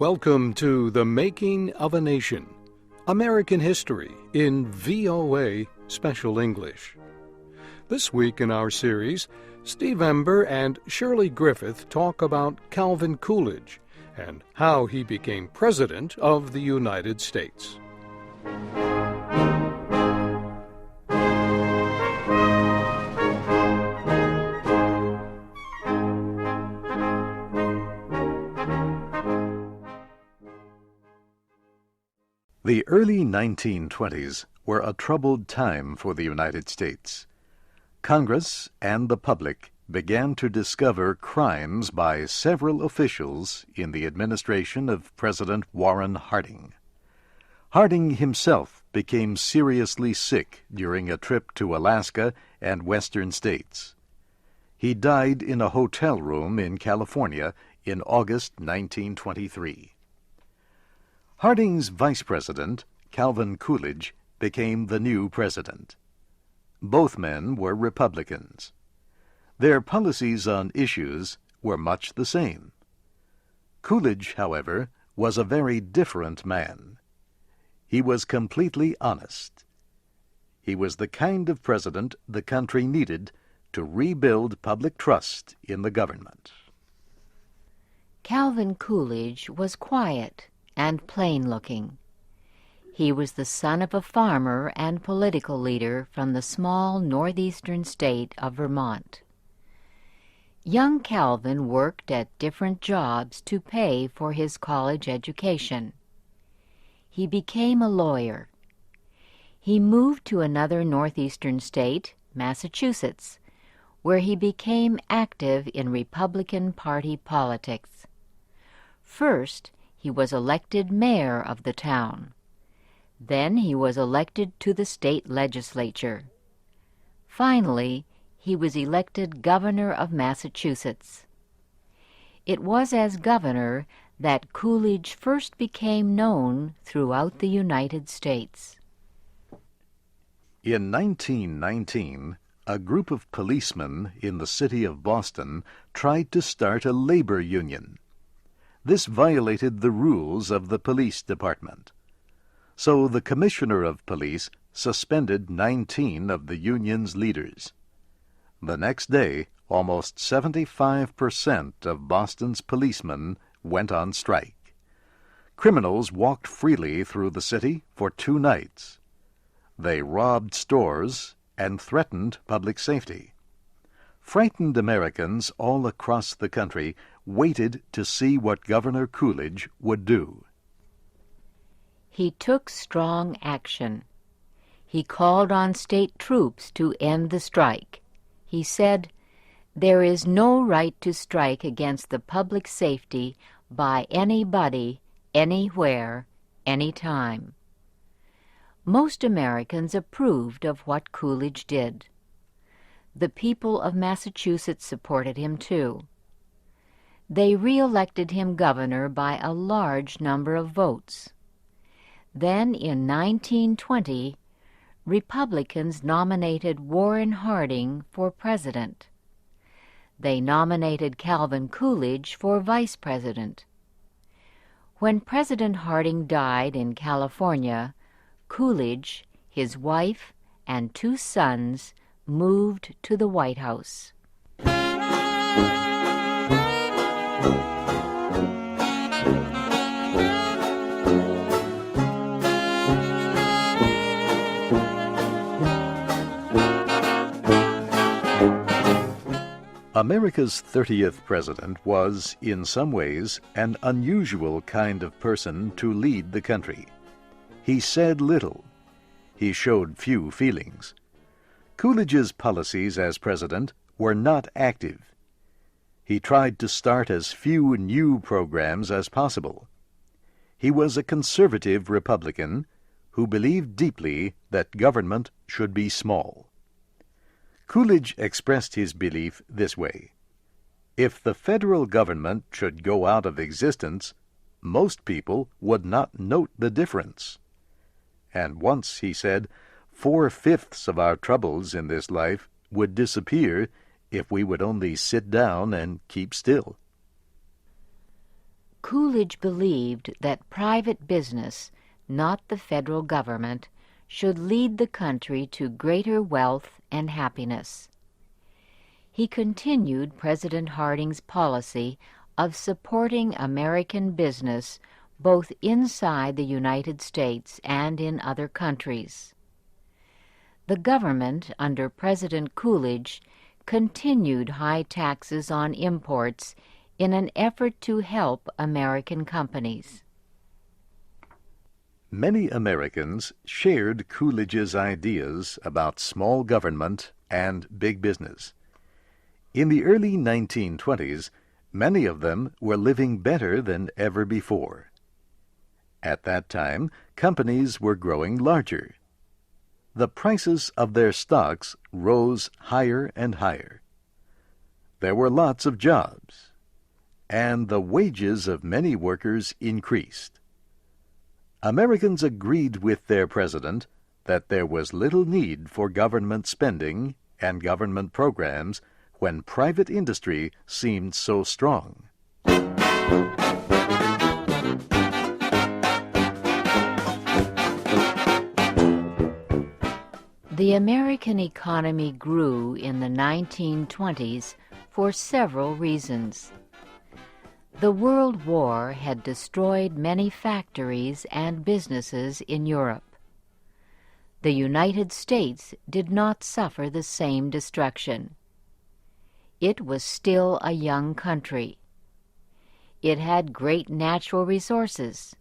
Welcome to The Making of a Nation, American History in VOA Special English. This week in our series, Steve Ember and Shirley Griffith talk about Calvin Coolidge and how he became President of the United States. The early 1920s were a troubled time for the United States. Congress and the public began to discover crimes by several officials in the administration of President Warren Harding. Harding himself became seriously sick during a trip to Alaska and western states. He died in a hotel room in California in August 1923. Harding's vice president, Calvin Coolidge, became the new president. Both men were Republicans. Their policies on issues were much the same. Coolidge, however, was a very different man. He was completely honest. He was the kind of president the country needed to rebuild public trust in the government. Calvin Coolidge was quiet and plain-looking. He was the son of a farmer and political leader from the small northeastern state of Vermont. Young Calvin worked at different jobs to pay for his college education. He became a lawyer. He moved to another northeastern state, Massachusetts, where he became active in Republican Party politics. First, he was elected mayor of the town. Then he was elected to the state legislature. Finally, he was elected governor of Massachusetts. It was as governor that Coolidge first became known throughout the United States. In 1919, a group of policemen in the city of Boston tried to start a labor union. This violated the rules of the police department. So the commissioner of police suspended 19 of the union's leaders. The next day, almost 75% of Boston's policemen went on strike. Criminals walked freely through the city for 2 nights. They robbed stores and threatened public safety. Frightened Americans all across the country waited to see what Governor Coolidge would do. He took strong action. He called on state troops to end the strike. He said, "There is no right to strike against the public safety by anybody, anywhere, anytime." Most Americans approved of what Coolidge did. The people of Massachusetts supported him too. They re-elected him governor by a large number of votes. Then in 1920, Republicans nominated Warren Harding for president. They nominated Calvin Coolidge for vice president. When President Harding died in California, Coolidge, his wife, and 2 sons moved to the White House. America's 30th president was, in some ways, an unusual kind of person to lead the country. He said little. He showed few feelings. Coolidge's policies as president were not active. He tried to start as few new programs as possible. He was a conservative Republican who believed deeply that government should be small. Coolidge expressed his belief this way: if the federal government should go out of existence, most people would not note the difference. And once, he said, 4/5 of our troubles in this life would disappear if we would only sit down and keep still. Coolidge believed that private business, not the federal government, should lead the country to greater wealth and happiness. He continued President Harding's policy of supporting American business both inside the United States and in other countries. The government under President Coolidge continued high taxes on imports in an effort to help American companies. Many Americans shared Coolidge's ideas about small government and big business. In the early 1920s, many of them were living better than ever before. At that time, companies were growing larger. The prices of their stocks rose higher and higher. There were lots of jobs, and the wages of many workers increased. Americans agreed with their president that there was little need for government spending and government programs when private industry seemed so strong. The American economy grew in the 1920s for several reasons. The World War had destroyed many factories and businesses in Europe. The United States did not suffer the same destruction. It was still a young country. It had great natural resources,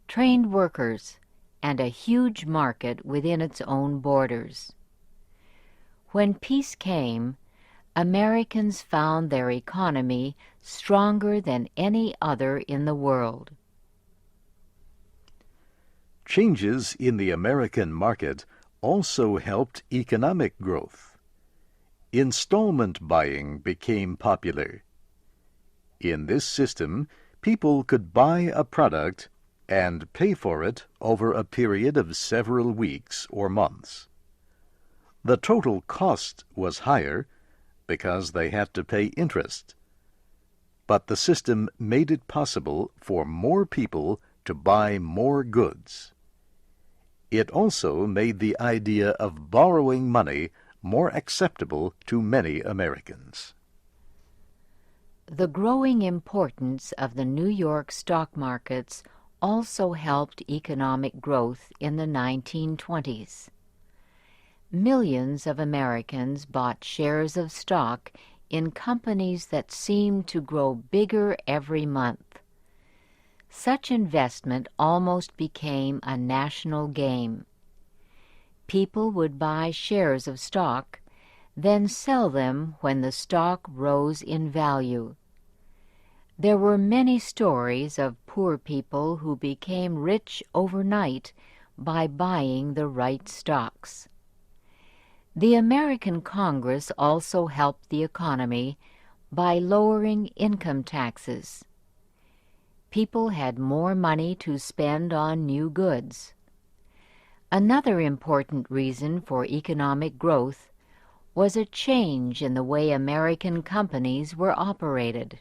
trained workers, and a huge market within its own borders. When peace came, Americans found their economy stronger than any other in the world. Changes in the American market also helped economic growth. Installment buying became popular. In this system, people could buy a product and pay for it over a period of several weeks or months. The total cost was higher because they had to pay interest, but the system made it possible for more people to buy more goods. It also made the idea of borrowing money more acceptable to many Americans. The growing importance of the New York stock markets also helped economic growth in the 1920s. Millions of Americans bought shares of stock in companies that seemed to grow bigger every month. Such investment almost became a national game. People would buy shares of stock, then sell them when the stock rose in value. There were many stories of poor people who became rich overnight by buying the right stocks. The American Congress also helped the economy by lowering income taxes. People had more money to spend on new goods. Another important reason for economic growth was a change in the way American companies were operated.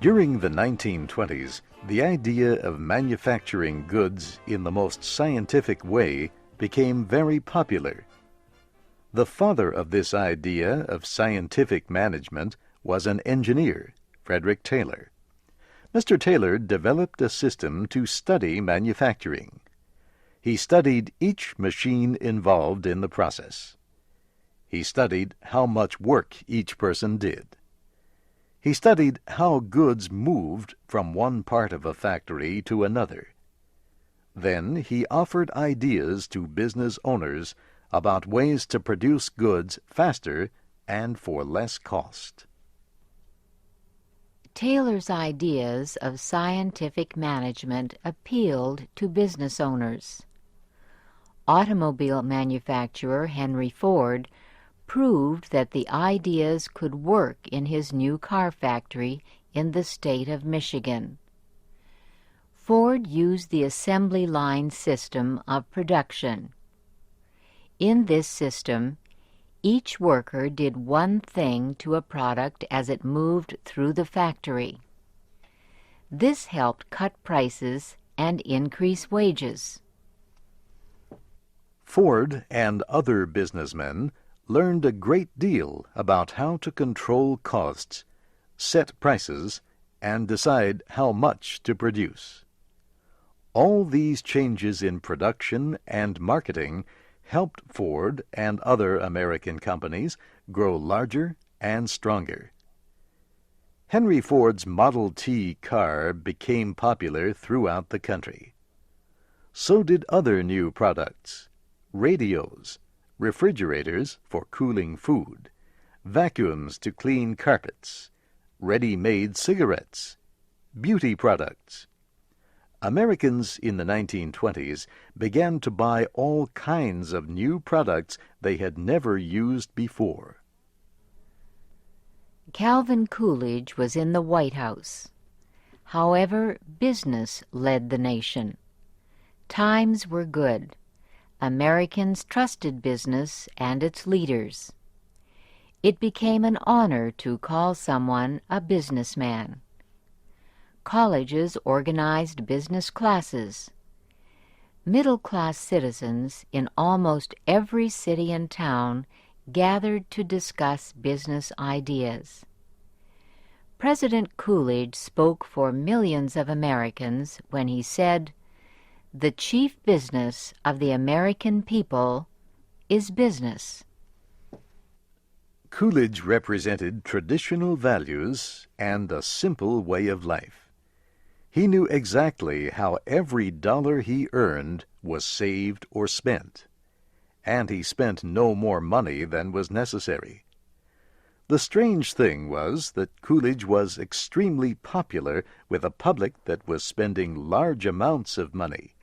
During the 1920s, the idea of manufacturing goods in the most scientific way became very popular. The father of this idea of scientific management was an engineer, Frederick Taylor. Mr. Taylor developed a system to study manufacturing. He studied each machine involved in the process. He studied how much work each person did. He studied how goods moved from one part of a factory to another. Then he offered ideas to business owners about ways to produce goods faster and for less cost. Taylor's ideas of scientific management appealed to business owners. Automobile manufacturer Henry Ford proved that the ideas could work in his new car factory in the state of Michigan. Ford used the assembly line system of production. In this system, each worker did one thing to a product as it moved through the factory. This helped cut prices and increase wages. Ford and other businessmen learned a great deal about how to control costs, set prices, and decide how much to produce. All these changes in production and marketing helped Ford and other American companies grow larger and stronger. Henry Ford's Model T car became popular throughout the country. So did other new products: radios, refrigerators for cooling food, vacuums to clean carpets, ready-made cigarettes, beauty products. Americans in the 1920s began to buy all kinds of new products they had never used before. Calvin Coolidge was in the White House. However, business led the nation. Times were good. Americans trusted business and its leaders. It became an honor to call someone a businessman. Colleges organized business classes. Middle-class citizens in almost every city and town gathered to discuss business ideas. President Coolidge spoke for millions of Americans when he said, "The chief business of the American people is business." Coolidge represented traditional values and a simple way of life. He knew exactly how every dollar he earned was saved or spent, and he spent no more money than was necessary. The strange thing was that Coolidge was extremely popular with a public that was spending large amounts of money.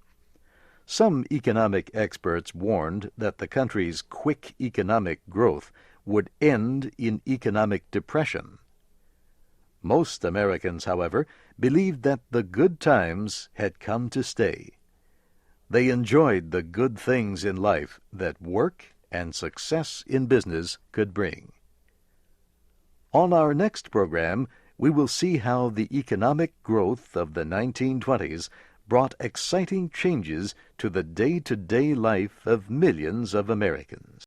Some economic experts warned that the country's quick economic growth would end in economic depression. Most Americans, however, believed that the good times had come to stay. They enjoyed the good things in life that work and success in business could bring. On our next program, we will see how the economic growth of the 1920s brought exciting changes to the day-to-day life of millions of Americans.